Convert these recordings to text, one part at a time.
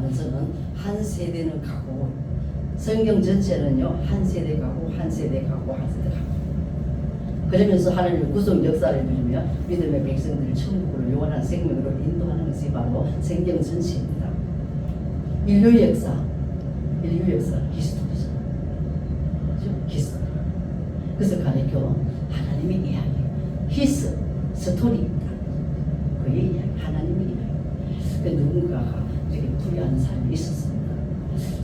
하면서는 한 세대는 가고, 성경 전체는요 한 세대 가고 한 세대 가고 한 세대 가고, 그러면서 하나님의 구속 역사를 누리며 믿음의 백성들을 천국으로 영원한 생명으로 인도하는 것이 바로 성경 전체입니다. 인류 역사 히스토리죠. 히스토리. 그래서 가르쳐 하나님의 이야기, 히스 스토리입니다. 그의 이야기, 하나님의 이야기. 그 누군가가 이렇게 풀이하는 사람이 있었습니다.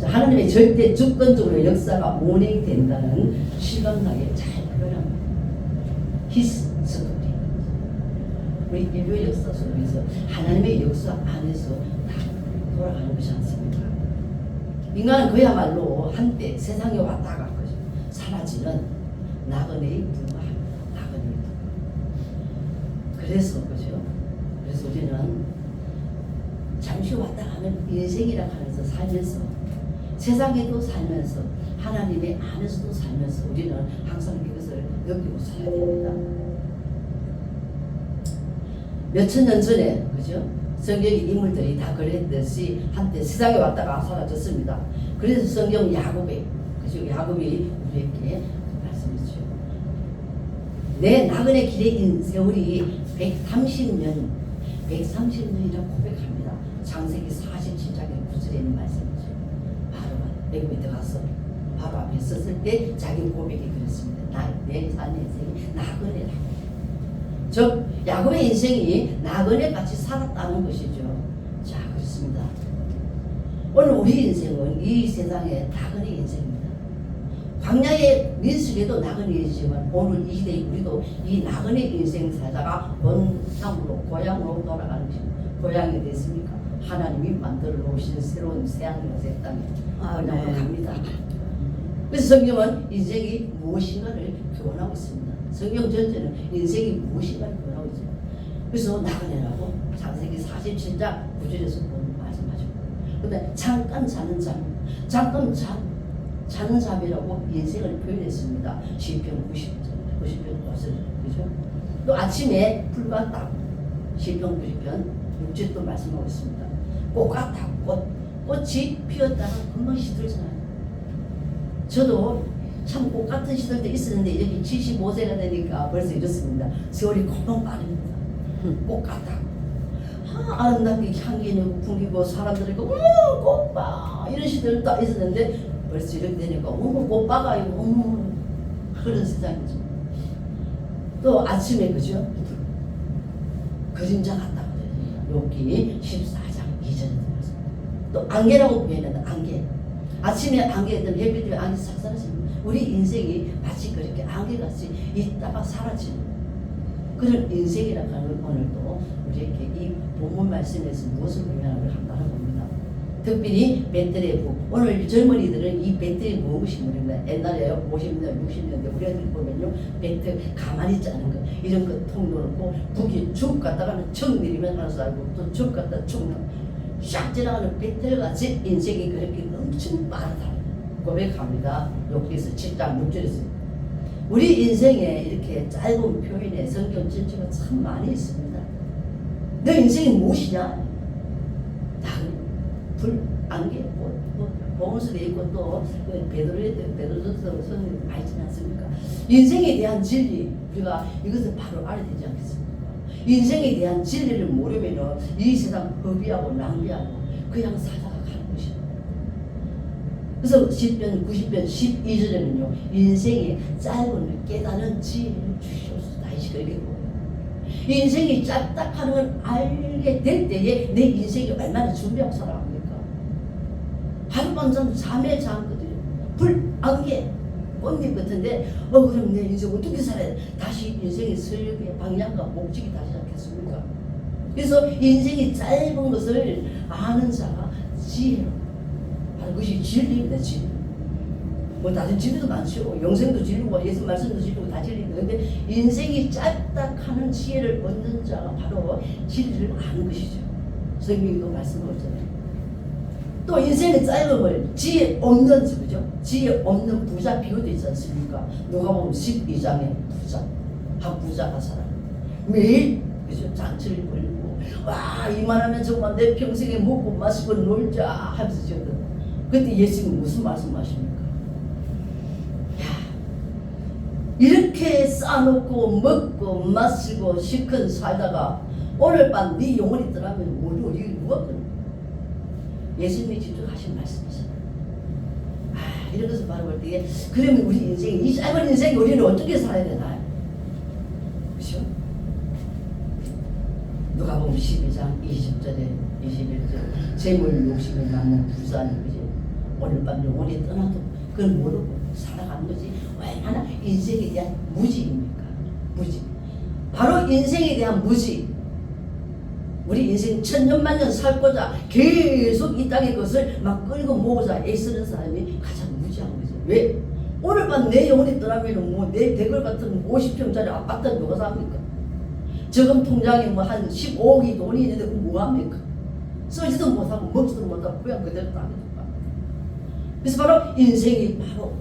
자, 하나님의 절대 주권적으로 역사가 운행된다는 시각하에 잘 표현합니다. 히스 스토리. 우리 인류의 역사 속에서 하나님의 역사 안에서 다 돌아가는 것이 않습니까? 인간은 그야말로 한때 세상에 왔다 갔거든요. 사라지는 나그네에 불과합니다. 나그네에 불과. 그래서 그죠? 그래서 우리는 잠시 왔다 가는 인생이라 하면서 살면서, 세상에도 살면서, 하나님의 안에서도 살면서 우리는 항상 이것을 느끼고 살아야 됩니다. 몇천 년 전에 그죠? 성경의 인물들이 다 그랬듯이 한때 세상에 왔다가 사라졌습니다. 그래서 성경 야곱에, 그죠? 야곱이 우리에게 말씀이죠. 내 나그네 길의 인 세월이 130년이라고 고백합니다. 창세기 47장의 9절에 있는 말씀이죠. 바로 애굽에 들어가서 바로 앞에 섰을 때 자기 고백이 그랬습니다. 내 삶의 인생이 나그네라고. 즉 야곱의 인생이 나그네 같이 살았다는 것이죠. 자, 그렇습니다. 오늘 우리 인생은 이 세상의 나그네 인생입니다. 광야의 민수에도 나그네 인생이지만 오늘 이 시대에 우리도 이 나그네 인생 살다가 본향으로 고향으로 돌아가는 것입니다. 고향이 됐습니까? 하나님이 만들어 놓으신 새로운 새하늘과 새 땅에 고향으로 갑니다. 그래서 성경은 인생이 무엇인가를 교훈하고 있습니다. 성경 전체는 인생이 무엇인가를 교훈하고 있죠. 그래서 나그네라고 창세기 47장 9절에서 말씀하죠. 그런데 잠깐 자는 잠이라고 인생을 표현했습니다. 시편 90편 5절, 그죠? 또 아침에 풀과 딱 시편 90편 6절도 말씀하고 있습니다. 꽃과 딱 꽃이 피었다가 금방 시들잖아요. 저도 참 꽃 같은 시절 때 있었는데 이렇게 75세가 되니까 벌써 이렇습니다. 세월이 금방 빠릅니다. 꽃 같다. 아름답게 향기 내고 풍기고 사람들이 꽃봐 이런 시절 딱 있었는데 벌써 이렇게 되니까 꽃바가 이거 그런 세상이죠. 또 아침에 그죠? 그림자 같다고 그래요. 욥기 14장 2절에 들어갔습니다. 또 안개라고 표현한다. 안개. 아침에 안개했던 햇빛 때문에 안개 싹 사라집니다. 우리 인생이 마치 그렇게 안개같이 있다가 사라지는 그런 인생이라고 하는 걸 오늘도 우리에게 이 본문 말씀에서 무엇을 의미하는가 한다는 겁니다. 특별히 베들레헴, 오늘 젊은이들은 이 베들레헴 무엇이 모릅니다. 옛날에 50년, 60년대 우리 애들 보면요, 베들 가만히 있지 않은 거 이런 거 통 놓고 북이 쭉 갔다가는 척 내리면 하나 살고 또 쭉 갔다 쭉 샥 지나가는 베들같이 인생이 그렇게 엄청 빠르다 고백합니다. 욥기서 7장 6절에서 우리 인생에 이렇게 짧은 표현에 성경 전체가 참 많이 있습니다. 너 인생이 무엇이냐? 불, 안개, 꽃, 보온술에 있고 또 베드로에서 선생님 많이 있지 않습니까? 인생에 대한 진리 우리가 이것을 바로 알아야 되지 않겠습니까? 인생에 대한 진리를 모르면 이 세상 허비하고 낭비하고 그냥 살다가 가는 것입니다. 그래서 10편 90편 12절에는요 인생의 짧은 깨달은 지혜를 주시옵소서 다시 그렇게 보여요. 인생이 짧다 하는 걸 알게 될 때에 내 인생이 얼마나 준비하고 살아갑니까? 하룻밤 잠에 잠거든요. 불, 안개, 꽃잎 같은데 그럼 내 인생 어떻게 살아야 돼? 다시 인생의 설계, 방향과 목적이 다시 않겠습니까? 그래서 인생이 짧은 것을 아는 자가 지혜로 그것이 진리입니다. 진리. 뭐 다른 진리도 많죠. 영생도 진리고 예수 말씀도 진리고 다 진리인데 근데 인생이 짧다 하는 지혜를 얻는 자가 바로 진리를 아는 것이죠. 성경도 말씀하고 있잖아요. 또 인생의 짧음을 지혜 없는 그죠? 지혜 없는 부자 비유도 있지 않습니까? 누가 보면 12장의 부자 한 부자가 살아 매일 그죠? 잔치를 벌고 와 이만하면 정말 내 평생에 먹고 마시고 놀자 하면서 저거든. 그때 예수님은 무슨 말씀하십니까? 야 이렇게 쌓아놓고 먹고 마시고 실컷 살다가 오늘 밤 네 영혼이 떠나면 우리 누가 끊어? 예수님이 직접 하신 말씀이잖아요. 이런 것을 바라볼 때에 그러면 우리 인생이 이 짧은 인생에 우리는 어떻게 살아야 되나? 그렇죠? 누가복음 12장 20절에 21절 재물 욕심에 맞는 부자는 그지? 오늘 밤 영혼이 떠나도 그걸 모르고 살아가는 거지. 얼마나 인생에 대한 무지입니까? 무지. 바로 인생에 대한 무지. 우리 인생 천년만년 살고자 계속 이 땅의 것을 막 끌고 모으자 애쓰는 사람이 가장 무지한 거죠. 왜? 오늘 밤 내 영혼이 떠나면 뭐 내 대걸 같은 50평짜리 아파트 누가 삽니까? 저금 통장에 뭐 한 15억이 돈이 있는데 그거 뭐합니까? 쓰지도 못하고 먹지도 못하고 그냥 그대로 땅에 둔다. 그래서 바로 인생이 바로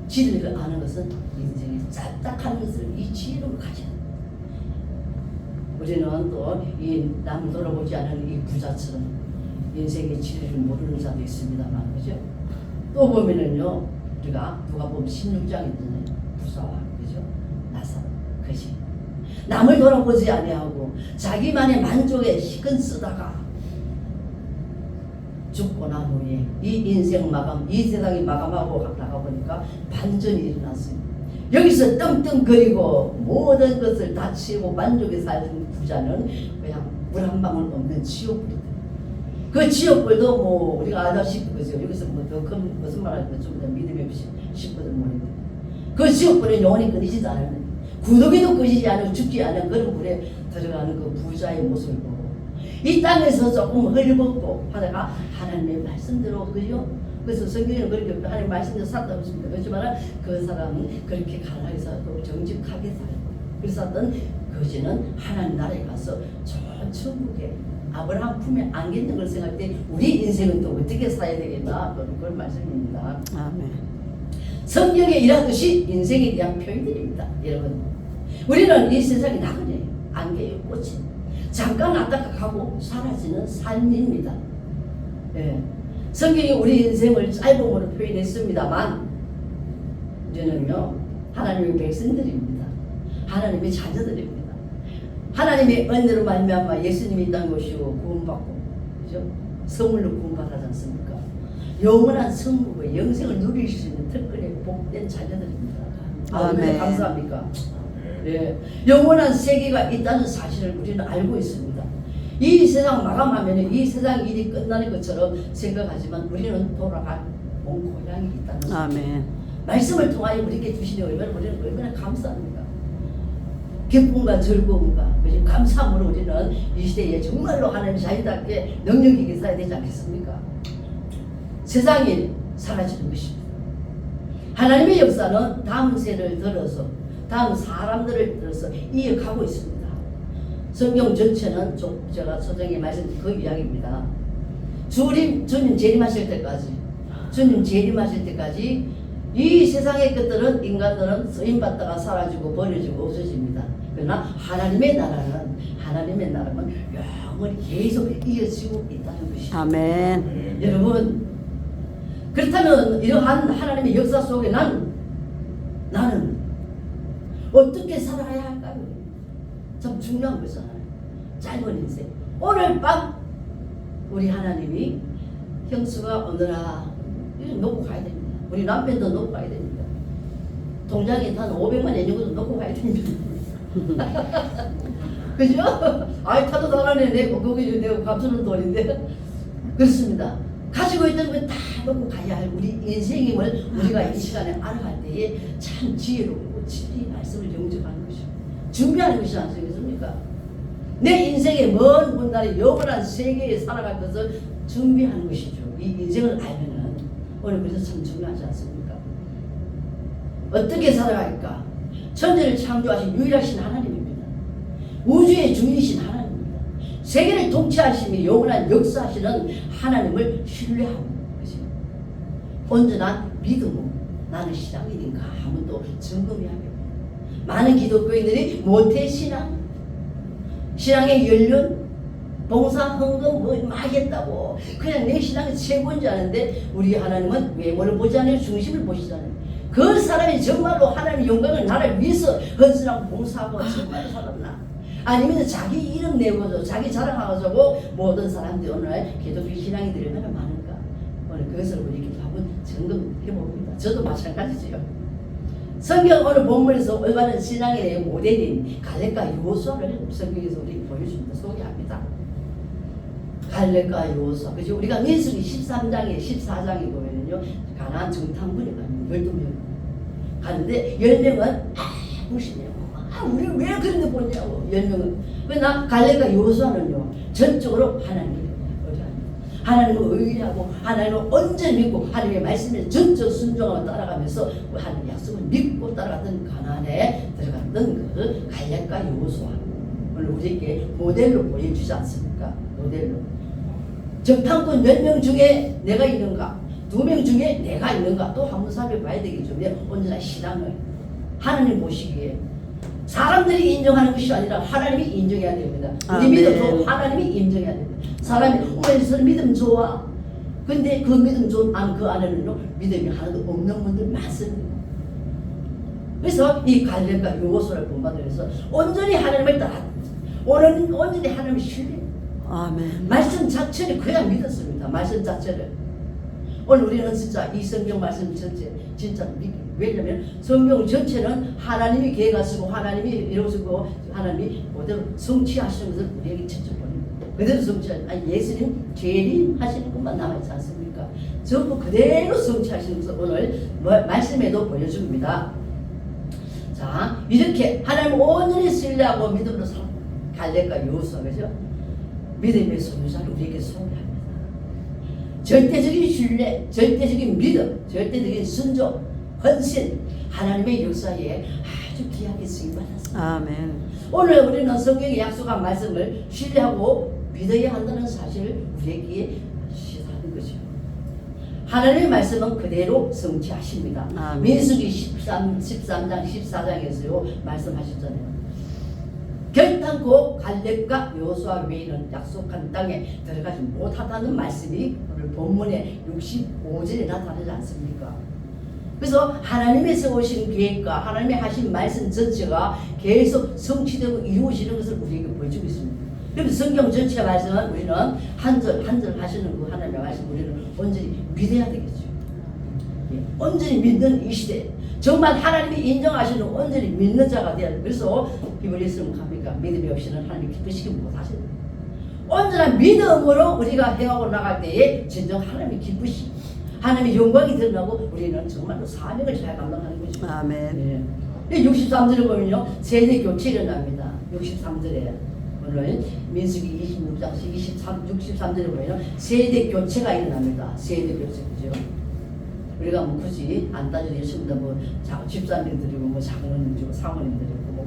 진리를 아는 것은 인생이 짝짝한 것을 이 지혜로 가지는. 우리는 또 이 남을 돌아보지 않은 이 부자처럼 인생의 진리를 모르는 자도 있습니다만, 그죠? 또 보면은요, 우리가 누가복음 16장에 있는 부자와, 그죠? 나사로, 그지? 남을 돌아보지 아니하고 자기만의 만족에 시큰 쓰다가 죽고 난 후에 이 인생 마감, 이 세상이 마감하고 나가보니까 반전이 일어났습니다. 여기서 떵떵거리고 모든 것을 다 치우고 만족에 사는 부자는 그냥 물 한 방울 없는 지옥불이다. 그 지옥불도 뭐 우리가 알다시피 그죠. 여기서 뭐 더 큰 무슨 말할까 좀 더 믿음이 쉽거든 모르겠네. 그 지옥불에 영원히 끊이지도 않은, 구더기도 끊이지 않은, 죽지 않은 그런 불에 들어가는 그 부자의 모습을 보고 이 땅에서 조금 헐벗고 하다가 하나님의 말씀대로, 그죠? 그래서 성경에는 그렇게 하나님 말씀대로 살다고 했습니다. 그렇지만 그 사람은 그렇게 가난해서도 정직하게 살고, 그래서 어떤 거지는 하나님 나라에 가서 저 천국에 아브라함 품에 안겼는 걸 생각할 때 우리 인생은 또 어떻게 살아야 되겠나, 그런 말씀입니다. 아멘. 성경에 이라듯이 인생에 대한 표현들입니다. 여러분, 우리는 이 세상이 나그네, 안개의 꽃이 잠깐 왔다가 가고 사라지는 삶입니다. 예. 성경이 우리 인생을 짧음으로 표현했습니다만 우리는요 하나님의 백성들입니다. 하나님의 자녀들입니다. 하나님의 은혜로 말미암아 예수님이 이 땅에 오시고 구원받고, 그죠? 선물로 구원받지 않습니까? 영원한 천국의 영생을 누릴 수 있는 특권의 복된 자녀들입니다. 아멘. 감사합니까? 예. 영원한 세계가 있다는 사실을 우리는 알고 있습니다. 이 세상 마감하면 이 세상 일이 끝나는 것처럼 생각하지만 우리는 돌아갈 온 고향이 있다는 사실. 아멘. 말씀을 통하여 우리에게 주시니 우리는 얼마나 감사합니까? 기쁨과 즐거움과 감사함으로 우리는 이 시대에 정말로 하나님 자유답게 능력 있게 살아야 되지 않겠습니까? 세상이 사라지는 것입니다. 하나님의 역사는 다음 세를 들어서 다음 사람들을 들어서 이어가고 있습니다. 성경 전체는 제가 소정에 말씀드린 그 이야기입니다. 주님 재림하실 때까지, 주님 재림하실 때까지 이 세상의 것들은, 인간들은 쓰임받다가 사라지고 버려지고 없어집니다. 그러나 하나님의 나라는 영원히 계속 이어지고 있다는 것입니다. 아멘. 여러분, 그렇다면 이러한 하나님의 역사 속에 나는 어떻게 살아야 할까요? 참 중요한 거잖아요. 짧은 인생. 오늘 밤 우리 하나님이 형수가 오너라 놓고 가야 됩니다. 우리 남편도 놓고 가야 됩니다. 통장에 한 500만 원 정도 놓고 가야 됩니다. 그죠? 아이 타도 달아내 내고 거기 내고 감수는 돈인데. 그렇습니다. 가지고 있던 걸 다 놓고 가야 할 우리 인생임을 우리가 이 시간에 알아갈 때에 참 지혜롭고 진리의 말씀을 영접하는 것이죠. 준비하는 것이 아니겠습니까? 내 인생의 먼 훗날에 영원한 세계에 살아갈 것을 준비하는 것이죠. 이 인생을 알면은 오늘 그래서 참 중요하지 않습니까? 어떻게 살아갈까? 천지를 창조하신 유일하신 하나님입니다. 우주의 주인이신 하나님입니다. 세계를 통치하시며 영원한 역사하시는 하나님을 신뢰하고, 그죠? 온전한 믿음으로 나는 신앙인인가 하면 또 점검해야 합니다. 많은 기독교인들이 모태신앙, 신앙의 연륜, 봉사 헌금 뭐 많이 했다고 그냥 내 신앙이 최고인 줄 아는데 우리 하나님은 외모를 보지 않아요. 중심을 보시잖아요. 그 사람이 정말로 하나님의 영광을 나를 위해서 헌신하고 봉사하고 정말로 살았나? 아니면 자기 이름 내고서 자기 자랑하고서 모든 사람들이 오늘 기독교 신앙인들이 얼마나 많은가? 오늘 그것을 우리 한번 점검해 봅니다. 저도 마찬가지죠. 성경 오늘 본문에서 올바른 신앙의 모델인 갈렙과 여호수아를 성경에서 우리 보여줍니다. 소개합니다. 갈렙과 여호수아. 그죠? 우리가 민수기 13장에 14장에 보면요. 가나안 정탐꾼이 가는 12명 가는데 10명은 무시해요. 우리 왜 그런 데 보냐고. 10명은. 그러나 갈렙과 여호수아는요. 전적으로 하나님을 하나님을 의뢰하고 하나님을 온전히 믿고 하나님의 말씀에 전적 순종하고 따라가면서 하나님의 약속을 믿고 따라갔던 가나안에 들어갔던 그 갈렙과 여호수아 오늘 우리에게 모델로 보여주지 않습니까? 모델로. 정탐꾼 10명 중에 내가 있는가? 2명 중에 내가 있는가? 또 한번 살펴봐야 되겠죠. 언제나 신앙을 하나님 보시기에 사람들이 인정하는 것이 아니라 하나님이 인정해야 됩니다. 우리 믿음도 하나님이 인정해야 됩니다. 사람이 오면서 믿음 좋아. 근데 그 믿음 좋은 그 안에는요 믿음이 하나도 없는 분들 많습니다. 그래서 이 갈렙과 여호수아를 본받으면서 온전히 하나님을 따라 온전히 하나님을 신뢰. 아멘. 말씀 자체를 그냥 믿었습니다. 말씀 자체를. 오늘 우리는 진짜 이 성경 말씀 전체 진짜 왜냐면 성경 전체는 하나님이 계획하시고 하나님이 이루시고 하나님이 그대로 성취하시는 것을 우리에게 직접 보냅니다. 그대로 성취하시는 예수님 재림 하시는 것만 남아있지 않습니까? 전부 그대로 성취하시는 것을 오늘 말씀에도 보여줍니다. 자 이렇게 하나님 온전히 신뢰하고 믿음으로 살 갈렙과 여호수아 그죠? 믿음의 소유자를 우리에게 소개합니다. 절대적인 신뢰, 절대적인 믿음, 절대적인 순종, 헌신, 하나님의 역사에 아주 귀하게 쓰임받았습니다. 아멘. 오늘 우리는 성경에 약속한 말씀을 신뢰하고 믿어야 한다는 사실을 우리에게 시사하는 거죠. 하나님의 말씀은 그대로 성취하십니다. 아멘. 민수기 13장 14장에서요 말씀하셨잖아요. 결단코 갈렙과 여호수아 외에는 약속한 땅에 들어가지 못하다는 말씀이 오늘 본문의 65절에 나타나지 않습니까? 그래서 하나님의 세우신 계획과 하나님의 하신 말씀 전체가 계속 성취되고 이루어지는 것을 우리에게 보여주고 있습니다. 그래서 성경 전체 말씀은 우리는 한 절 한 절 하시는 그 하나님의 말씀 우리는 온전히 믿어야 되겠죠. 온전히 믿는 이 시대 정말 하나님이 인정하시는 온전히 믿는 자가 되어야 돼요. 그래서 히브리서는 합니까? 믿음이 없이는 하나님 기쁘시게 못하셔야 돼요. 온전한 믿음으로 우리가 행하고 나갈 때에 진정 하나님이 기쁘시 하나님의 영광이 드러나고 우리는 정말로 사명을 잘 감당하는 거죠. 아멘. 네. 63절에 보면요 세대 교체 일어납니다. 63절에 오늘 민수기 26장 63절에 보면 세대 교체가 일어납니다. 세대 교체 그죠? 우리가 뭐 굳이 안 따져도 있습니다. 뭐 집사님 드리고 뭐 장로님 드리고 사모님 드리고 뭐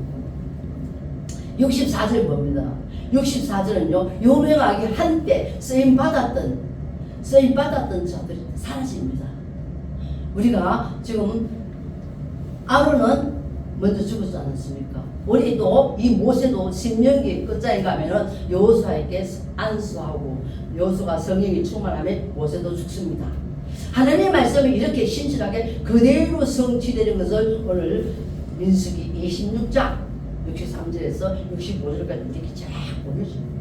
64절 봅니다. 64절은요 유명하게 한때 쓰임 받았던 자들이 사라집니다. 우리가 지금 아론은 먼저 죽었지 않았습니까? 우리도 이 모세도 신명기 끝자에 가면은 여호수아에게 안수하고 여호수아가 성령이 충만하면 모세도 죽습니다. 하나님의 말씀이 이렇게 신실하게 그대로 성취되는 것을 오늘 민수기 26장 63절에서 65절까지 이렇게 쫙 보여줍니다.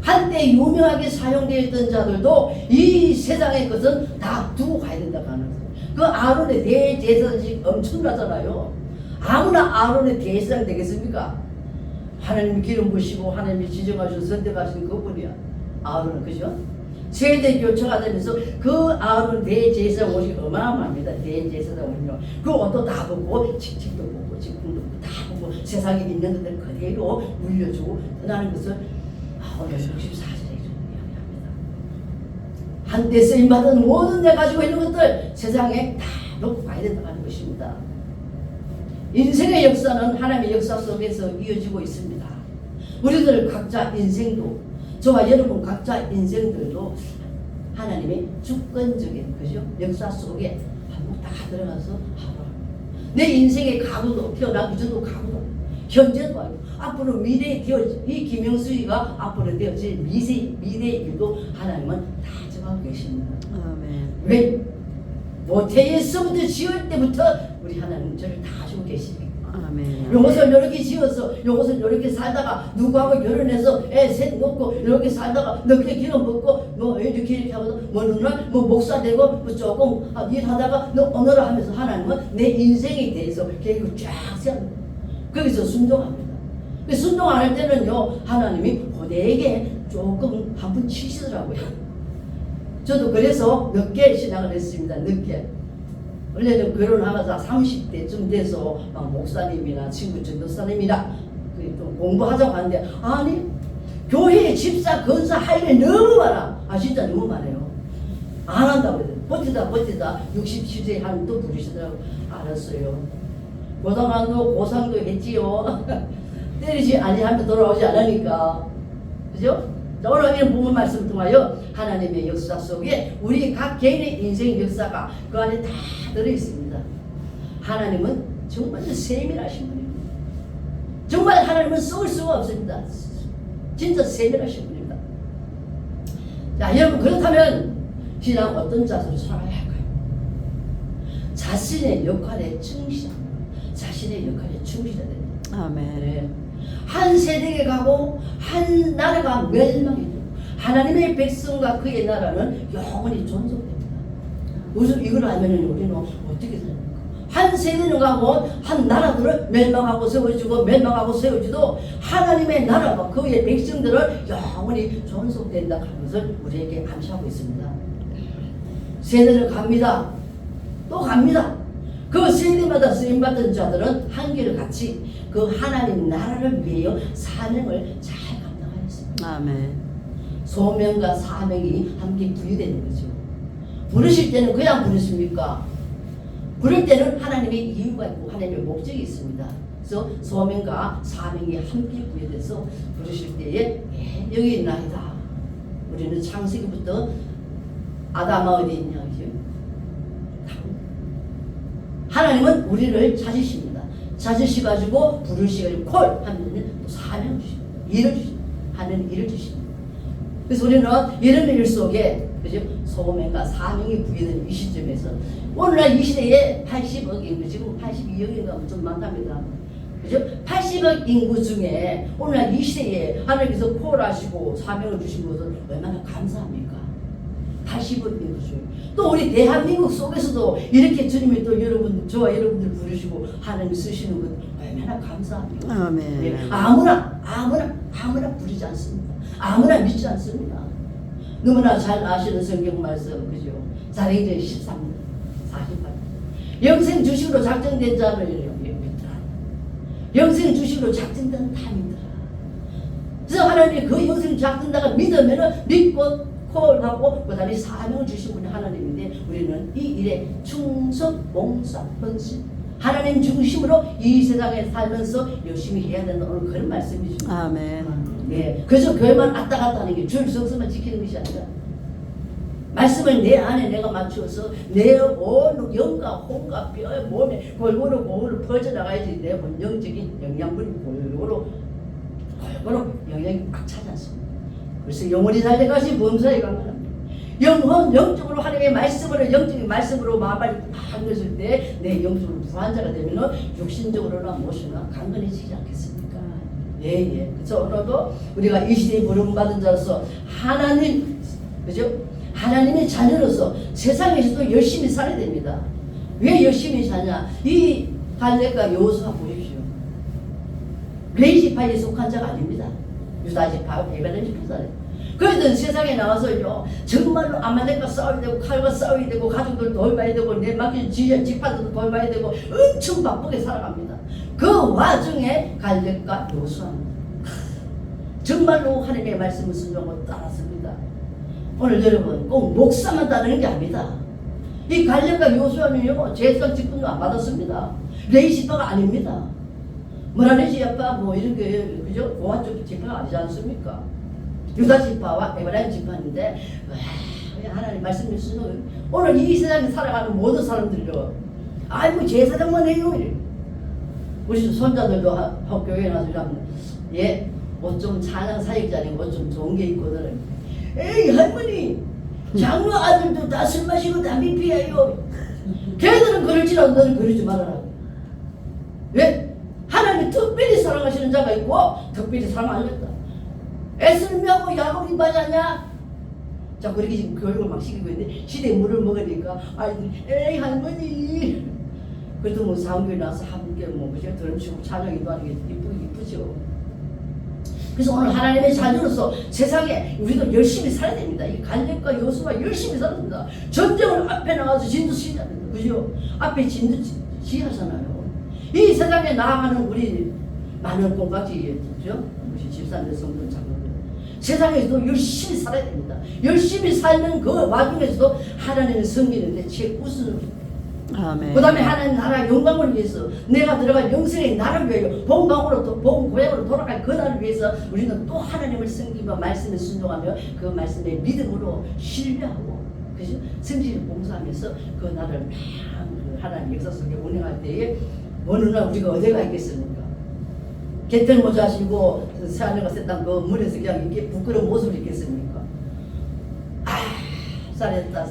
한때 유명하게 사용되어 있던 자들도 이 세상의 것은 다 두고 가야 된다고 하는 거예요. 그 아론의 대제사장이 엄청나잖아요. 아무나 아론의 대제사장 되겠습니까? 하나님이 기름 부으시고 하나님이 지정하셔서 선택하신 그분이야. 아론은 그죠? 세대 교체가 되면서 그 아론 대제사장 옷이 어마어마합니다. 대제사장 옷이요. 그 옷도 다 벗고 직책도 벗고 직분도 다 벗고 세상에 있는 것들 그대로 물려주고 떠나는 것을 오늘 64절에 이야기합니다. 한때 쓰임받은 모든 내 가지고 있는 것들 세상에 다 놓고 가야 된다는 것입니다. 인생의 역사는 하나님의 역사 속에서 이어지고 있습니다. 우리들 각자 인생도 저와 여러분 각자 인생들도 하나님의 주권적인 그죠? 역사 속에 한번 다 들어가서 하고 내 인생의 각오도 태어나기 전도 각오도 현재도 알고 앞으로 미래에 되어질 이 김영수이가 앞으로 되어질 미래의 일도 하나님은 다 정하고 계십니다. 아멘. 왜? 모태에서부터 지을 때부터 우리 하나님 저를 다 주고 계십니다. 아멘. 요것을 이렇게 지어서 요것을 이렇게 살다가 누구하고 결혼해서 애 셋 놓고 이렇게 살다가 늦게 기름 먹고 뭐 이렇게 하고 뭐 누나 뭐 목사 되고 뭐 조금 일하다가 너 오늘을 하면서 하나님은 내 인생에 대해서 계획을 쫙 세웁니다. 거기서 순종합니다. 그 순종 안 할 때는요 하나님이 내게 조금 한 번 치시더라고요. 저도 그래서 늦게 신앙을 했습니다. 늦게. 원래는 결혼하면서 30대쯤 돼서 막 목사님이나 친구 전도사님이나 좀 공부하자고 하는데 아니 교회 집사 건사 할 일이 너무 많아. 아 진짜 너무 많아요. 안 한다고 그래요. 버티다 67세 하는 또 부르시더라고. 알았어요. 고등학교 고상도 했지요. 때리지 아니하면 돌아오지 않으니까. 그죠? 오늘 이런 본문 말씀을 통하여 하나님의 역사 속에 우리 각 개인의 인생 역사가 그 안에 다 들어있습니다. 하나님은 정말 세밀하신 분입니다. 정말 하나님은 썩을 수가 없습니다. 진짜 세밀하신 분입니다. 자, 여러분 그렇다면 신앙 어떤 자세로 살아가야 할까요? 자신의 역할에 충실합니다. 자신의 역할에 충실해야 됩니다. 아멘. 네. 한 세대에 가고 한 나라가 멸망이 되고 하나님의 백성과 그의 나라는 영원히 존속됩니다. 무슨 이걸 알면은 우리는 어떻게 살합니까? 한 세대는 가고 한 나라들을 멸망하고 세워지고 멸망하고 세워지도 하나님의 나라가 그의 백성들은 영원히 존속된다 하는 것을 우리에게 암시하고 있습니다. 세대는 갑니다. 또 갑니다. 그 세대마다 쓰임받은 자들은 한결 같이 그 하나님 나라를 위하여 사명을 잘 감당하였습니다. 아멘. 소명과 사명이 함께 부여되는 거죠. 부르실 때는 그냥 부르십니까? 부를 때는 하나님의 이유가 있고 하나님의 목적이 있습니다. 그래서 소명과 사명이 함께 부여돼서 부르실 때에 여기 있나이다. 우리는 창세기부터 아담아 어디 있냐 하나님은 우리를 찾으십니다. 찾으셔가지고 부르시고 콜 하면 또 사명을 주십니다. 일을 주십니다. 하는 일을 주십니다. 그래서 우리는 이런 일 속에 그죠? 소명과 사명이 부여된 이 시점에서 오늘날 이 시대에 80억 인구 지금 82억인가 좀 많답니다. 그죠? 80억 인구 중에 오늘날 이 시대에 하나님께서 콜하시고 사명을 주신 것은 얼마나 감사합니까? 80억 인구 중에 또 우리 대한민국 속에서도 이렇게 주님이 또 여러분 저와 여러분들 부르시고 하나님 쓰시는 것 얼마나 감사합니까? 아멘. 네, 아무나 부르지 않습니다. 아무나 믿지 않습니다. 너무나 잘 아시는 성경 말씀 그죠? 사도행전 13년 48년 영생 주식으로 작정된 자는 믿더라. 영생 주식으로 작정된 다 믿더라. 그래서 하나님이 그 영생 작정자가 믿으면은 믿고 콜하고 그 다음에 사명을 주신 분이 하나님인데 우리는 이 일에 충성, 봉사, 헌신 하나님 중심으로 이 세상에 살면서 열심히 해야 된다. 오늘 그런 말씀이죠. 아멘. 네, 그래서 교회만 왔다 갔다 하는 게 줄 성서만 지키는 것이 아니라 말씀을 내 안에 내가 맞추어서 내 온 영과 혼과 뼈 몸에 골고루 퍼져나가야지 내 본영적인 영양분이 골고루 영양이 꽉 차지 않습니다. 그래서 영원히 살 때까지 범사에 강건합니다. 영적으로 하나님의 말씀으로 영적인 말씀으로 마음을 팍 넣었을 때 내 영적으로 부한자가 되면은 육신적으로나 무엇이나 강건해지지 않겠습니까? 예. 그래서 오늘도 우리가 이 시대에 부름받은 자로서 하나님 그죠? 하나님의 자녀로서 세상에서도 열심히 살아야 됩니다. 왜 열심히 사냐? 이 갈렙과 여호수아 보십시오. 레위지파에 속한 자가 아닙니다. 유다지파, 베냐민 지파잖아요. 그래도 세상에 나와서요 정말로 아말렉과 싸워야 되고 칼과 싸워야 되고 가족들 돌봐야 되고 내 맡긴 지파들도 돌봐야 되고 엄청 바쁘게 살아갑니다. 그 와중에 갈렙과 여호수아입니다. 정말로 하나님의 말씀을 순종하고 따랐습니다. 오늘 여러분 꼭 목사만 따르는 게 아닙니다. 이 갈렙과 여호수아는요 제사장 직분도 안 받았습니다. 레위지파가 아닙니다. 뭐라레지파 뭐 이런 게 그죠? 고아 쪽 지파가 아니지 않습니까? 유다 지파와 에브라임 지파인데 하나님 말씀을 쓰는 오늘 이 세상에 살아가는 모든 사람들요 아이고 제사장만 해요 이래. 우리 손자들도 교회에 나서 예, 옷 좀 찬양 사역자니 옷 좀 좋은 게 있거든. 에이 할머니, 장로 아들도 다 술 마시고 담배 피워요. 걔들은 그럴지라도 너는 그러지 말아라. 왜? 하나님 특별히 사랑하시는 자가 있고 특별히 사랑 안 했다. 애쓰면하고 야곱 인바자냐? 자, 그렇게 지금 교육을 막 시키고 있는데 시대에 물을 먹으니까 에이 할머니, 그래도 뭐 사무교회 나와서 함께 뭐 그죠? 드럼치고 찬양기도 하는 게 이쁘죠. 그래서 오늘 하나님의 자녀로서 세상에 우리도 열심히 살아야 됩니다. 이 갈렙과 여호수아 열심히 살았습니다. 전쟁을 앞에 나가서 진도 시해야 됩니다. 그죠? 앞에 진도 시하잖아요. 이 세상에 나아가는 우리 많은 콩깍지, 그죠? 우리 집사님들 성도 장로들 세상에서도 열심히 살아야 됩니다. 열심히 살는 그 와중에서도 하나님을 섬기는데 최우선으로, 아멘. 그 다음에 하나님 나라 영광을 위해서 내가 들어간 영생의 나를 위하여 본 고향으로 돌아갈 그 날을 위해서 우리는 또 하나님을 섬기며 말씀에 순종하며 그 말씀에 믿음으로 신뢰하고, 그죠? 성실히 봉사하면서 그 나라를 그 하나님 역사 속에 운행할 때에 어느 날 우리가 어디가 있겠습니까? 개털 모자 하시고 새하늘과 새 땅 그 물에서 그냥 이렇게 부끄러운 모습을 있겠습니까? 잘했다.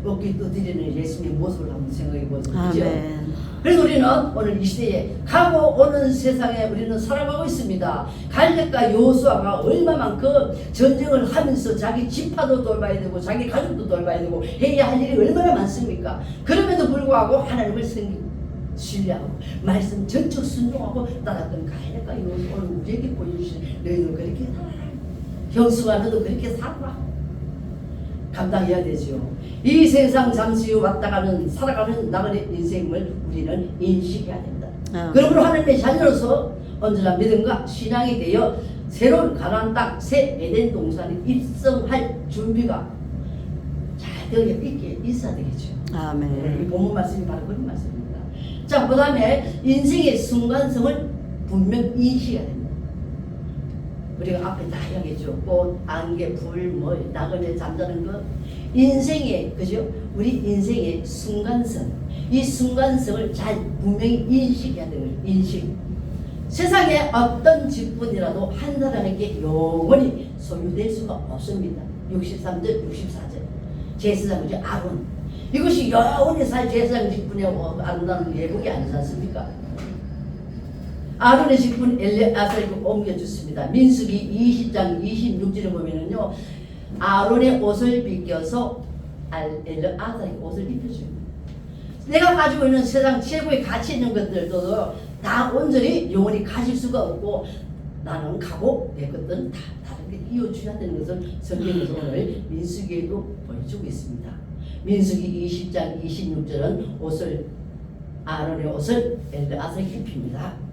어깨 떠드리는 예수님의 모습을 한번 생각해 보세요. 아멘. 그래서 우리는 오늘 이 시대에 가고 오는 세상에 우리는 살아가고 있습니다. 갈렙과 여호수아가 얼마만큼 전쟁을 하면서 자기 지파도 돌봐야 되고 자기 가족도 돌봐야 되고 해야 할 일이 얼마나 많습니까? 그럼에도 불구하고 하나님을 신뢰하고 말씀 전적 순종하고 따랐던 갈렙과 여호수아, 오늘 우리에게 보여주신 너희들 그렇게 살아라. 형수가 너도 그렇게 살아라. 감당해야 되죠. 이 세상 잠시 후 왔다가는 살아가는 나그네 인생을 우리는 인식해야 된다. 그러므로 하나님의 자녀로서 언제나 믿음과 신앙이 되어 새로운 가나안 땅 새 에덴 동산에 입성할 준비가 잘 되어 있어야 되겠죠. 아멘. 이 본문 말씀이 바로 그런 말씀입니다. 자, 그 다음에 인생의 순간성을 분명 인식해야 됩니다. 우리가 앞에 다 이야기했죠. 꽃, 안개, 불, 뭐 나그네 잠자는 것, 인생의, 그죠? 우리 인생의 순간성, 이 순간성을 잘 분명히 인식해야 되는 거예요. 인식. 세상에 어떤 직분이라도 한 사람에게 영원히 소유될 수가 없습니다. 63절, 64절. 제사장이죠. 아론. 이것이 영원히 살 제사장 직분이라고 아름다운 예복이 아니지 않습니까? 아론의 직분 엘레아살에게 옮겨줬습니다. 민수기 20장 26절에 보면은요, 아론의 옷을 빗겨서 엘레아살에게 옷을 입혀줍니다. 내가 가지고 있는 세상 최고의 가치 있는 것들도 다 온전히 영원히 가질 수가 없고, 나는 가고 내 것들은 다 다르게 이어줘야 되는 것을 성경에서 오늘 민수기에도 보여주고 있습니다. 민수기 20장 26절은 아론의 옷을 엘레아살에게 입힙니다.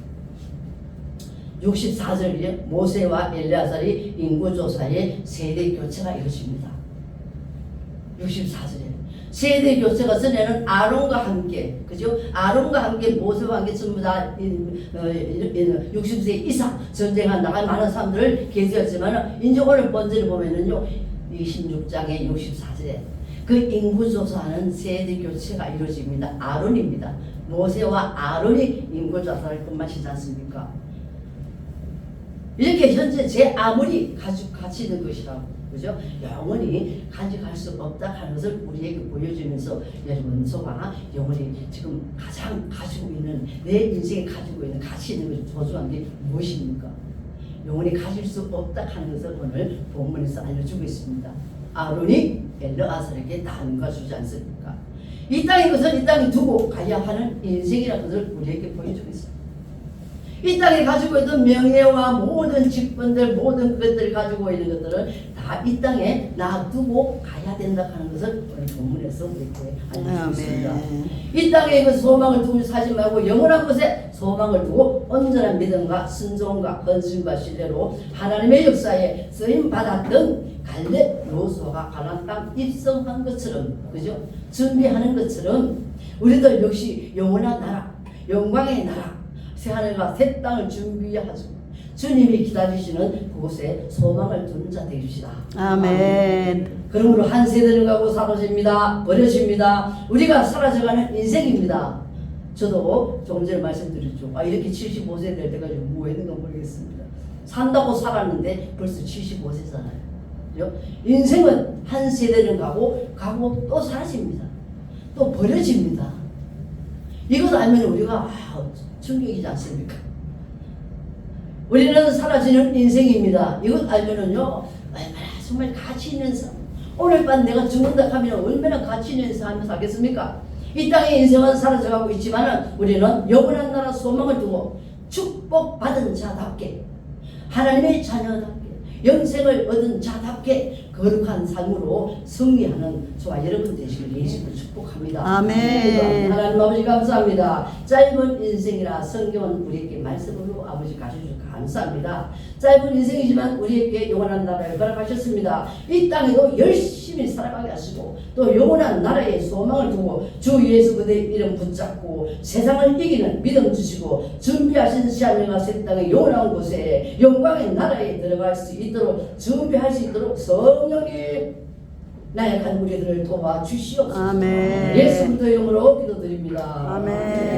64절에 모세와 엘레아살이 인구조사에 세대 교체가 이루어집니다. 64절에 세대 교체가 전에는 아론과 함께, 그죠? 아론과 함께 모세와 함께 전부 다 60세 이상 전쟁한 나갈 많은 사람들을 계수했지만, 이제 오늘 본절을 보면은요 26장의 64절에 그 인구조사하는 세대 교체가 이루어집니다. 아론입니다. 모세와 아론이 인구조사를 끝마치지 않습니까? 이렇게 현재 제 아무리 가치 있는 것이라고, 그죠? 영원히 간직할 수 없다 하는 것을 우리에게 보여주면서, 여러분 소가 영원히 지금 가장 가지고 있는, 내 인생에 가지고 있는 가치 있는 것이 소중한 게 무엇입니까? 영원히 가질 수 없다 하는 것을 오늘 본문에서 알려주고 있습니다. 아론이 엘레아살에게 나눔과 주지 않습니까? 이 땅의 것을 이 땅에 두고 가야 하는 인생이라는 것을 우리에게 보여주고 있습니다. 이 땅에 가지고 있던 명예와 모든 직분들, 모든 것들을 가지고 있는 것들은 다 이 땅에 놔두고 가야 된다 하는 것을 오늘 본문에서 이렇게 알려주고 있습니다. 이 땅에 그 소망을 두고 사지 말고 영원한 곳에 소망을 두고 온전한 믿음과 순종과 헌신과 신뢰로 하나님의 역사에 쓰임 받았던 갈렙 여호수아가 가나안 땅 입성한 것처럼, 그죠? 준비하는 것처럼 우리들 역시 영원한 나라, 영광의 나라, 새하늘과 새 땅을 준비하시고 주님이 기다리시는 그곳에 소망을 두는 자 되십시다. 아멘. 그러므로 한 세대를 가고 사라집니다. 버려집니다. 우리가 사라져가는 인생입니다. 저도 조금 전에 말씀드렸죠. 이렇게 75세 될 때까지 뭐 했는가 모르겠습니다. 산다고 살았는데 벌써 75세잖아요. 그죠? 인생은 한 세대는 가고 또 사라집니다. 또 버려집니다. 이것 알면 우리가 충격이지 않습니까? 우리는 사라지는 인생입니다. 이것 알면은요, 얼마나 정말 가치 있는 삶. 오늘 밤 내가 죽는다 하면 얼마나 가치 있는 삶을 살겠습니까? 이 땅의 인생은 사라져가고 있지만은 우리는 영원한 나라 소망을 두고 축복받은 자답게, 하나님의 자녀답게, 영생을 얻은 자답게 거룩한 삶으로 승리하는 저와 여러분 되시길 예수를 축복합니다. 아멘. 하나님 아버지 감사합니다. 짧은 인생이라 성경은 우리에게 말씀으로 아버지 가르쳐주셔서 감사합니다. 짧은 인생이지만 우리에게 영원한 나라를 허락하셨습니다. 이 땅에도 열심히 살아가게 하시고 또 영원한 나라의 소망을 두고 주 예수 그대의 이름 붙잡고 세상을 이기는 믿음 주시고 준비하신 시간과 새 땅의 영원한 곳에 영광의 나라에 들어갈 수 있도록 준비할 수 있도록 성령님 나약한 우리들을 도와주시옵소서. 아멘. 예수 그리스도의 이름으로 기도드립니다. 아멘.